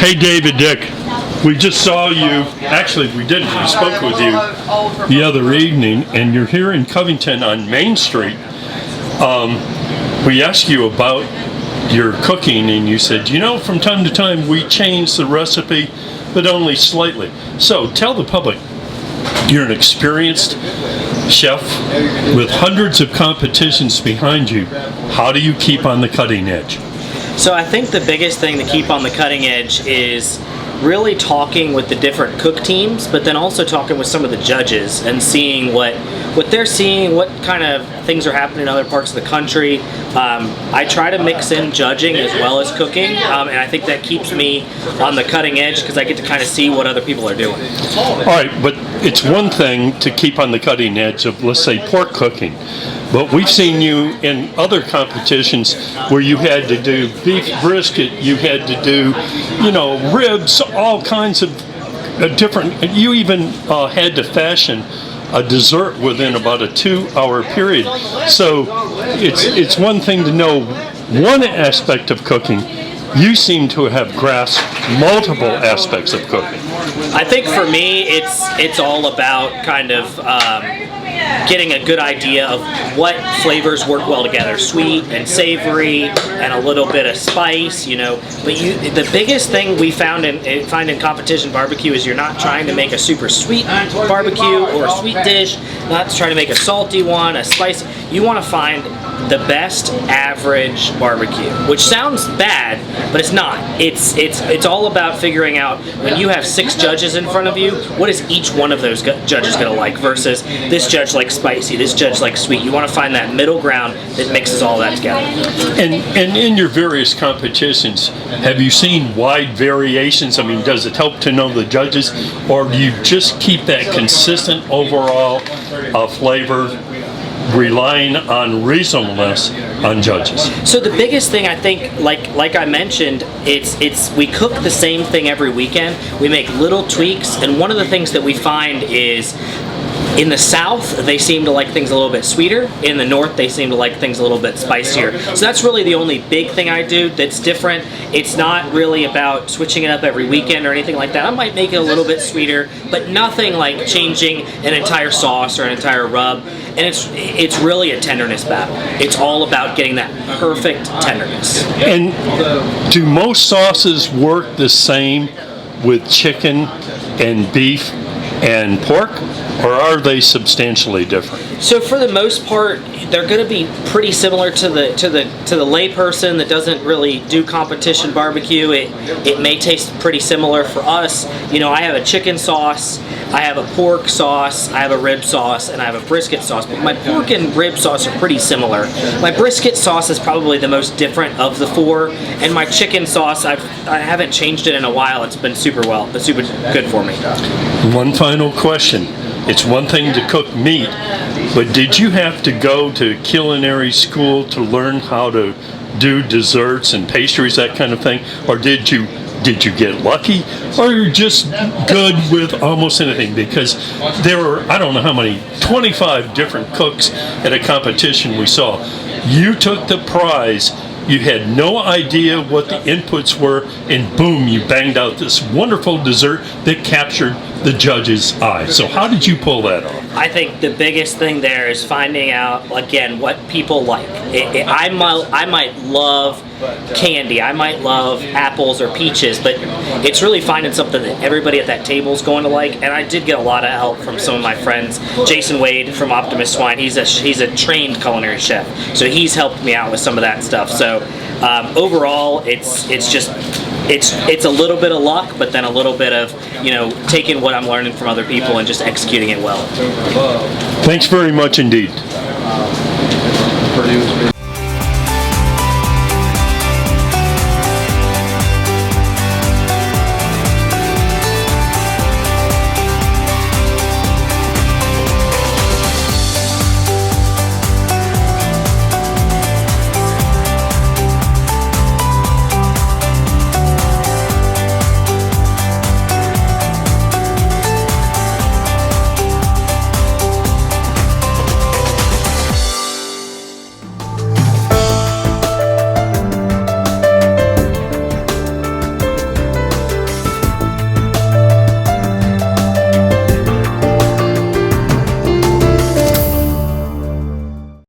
Hey, David Dick. We just saw you. Actually, we didn't. We spoke with you the other evening, and you're here in Covington on Main Street. We asked you about your cooking, and you said, you know, from time to time we change the recipe, but only slightly. So tell the public, you're an experienced chef with hundreds of competitions behind you. How do you keep on the cutting edge? So I think the biggest thing to keep on the cutting edge is really talking with the different cook teams, but then also talking with some of the judges and seeing what they're seeing, what kind of things are happening in other parts of the country. I try to mix in judging as well as cooking, and I think that keeps me on the cutting edge because I get to kind of see what other people are doing. All right, but it's one thing to keep on the cutting edge of, let's say, pork cooking. But we've seen you in other competitions where you had to do beef brisket, you had to do, you know, ribs, all kinds of different, you even had to fashion a dessert within about a 2-hour period. So it's one thing to know one aspect of cooking. You seem to have grasped multiple aspects of cooking. I think for me, it's all about kind of getting a good idea of what flavors work well together, sweet and savory, and a little bit of spice, you know. But the biggest thing we find in competition barbecue is you're not trying to make a super sweet barbecue or a sweet dish, not trying to make a salty one, a spicy. You want to find the best average barbecue, which sounds bad, but it's not. It's all about figuring out, when you have 6 judges in front of you, what is each one of those judges going to like versus this judge likes spicy, this judge likes sweet. You want to find that middle ground that mixes all that together. And in your various competitions, have you seen wide variations? I mean, does it help to know the judges, or do you just keep that consistent overall flavor, relying on reasonableness on judges? So the biggest thing, I think, like I mentioned, it's we cook the same thing every weekend. We make little tweaks, and one of the things that we find is, in the South, they seem to like things a little bit sweeter. In the North, they seem to like things a little bit spicier. So that's really the only big thing I do that's different. It's not really about switching it up every weekend or anything like that. I might make it a little bit sweeter, but nothing like changing an entire sauce or an entire rub. And it's really a tenderness battle. It's all about getting that perfect tenderness. And do most sauces work the same with chicken and beef and pork, or are they substantially different? So for the most part, they're going to be pretty similar to the layperson that doesn't really do competition barbecue. It may taste pretty similar for us. You know, I have a chicken sauce, I have a pork sauce, I have a rib sauce, and I have a brisket sauce. But my pork and rib sauce are pretty similar. My brisket sauce is probably the most different of the 4, and my chicken sauce, I haven't changed it in a while. It's been super good for me. One final question. It's one thing to cook meat, but did you have to go to culinary school to learn how to do desserts and pastries, that kind of thing? Or did you get lucky? Or you're just good with almost anything? Because there were, I don't know how many, 25 different cooks at a competition we saw. You took the prize. You had no idea what the inputs were, and boom, you banged out this wonderful dessert that captured the judge's eye. So how did you pull that off? I think the biggest thing there is finding out, again, what people like. I might love candy, I might love apples or peaches, but it's really finding something that everybody at that table is going to like. And I did get a lot of help from some of my friends. Jason Wade from Optimus Swine, he's a trained culinary chef, so he's helped me out with some of that stuff. So overall, it's a little bit of luck, but then a little bit of, you know, taking what I'm learning from other people and just executing it well. Thanks very much indeed.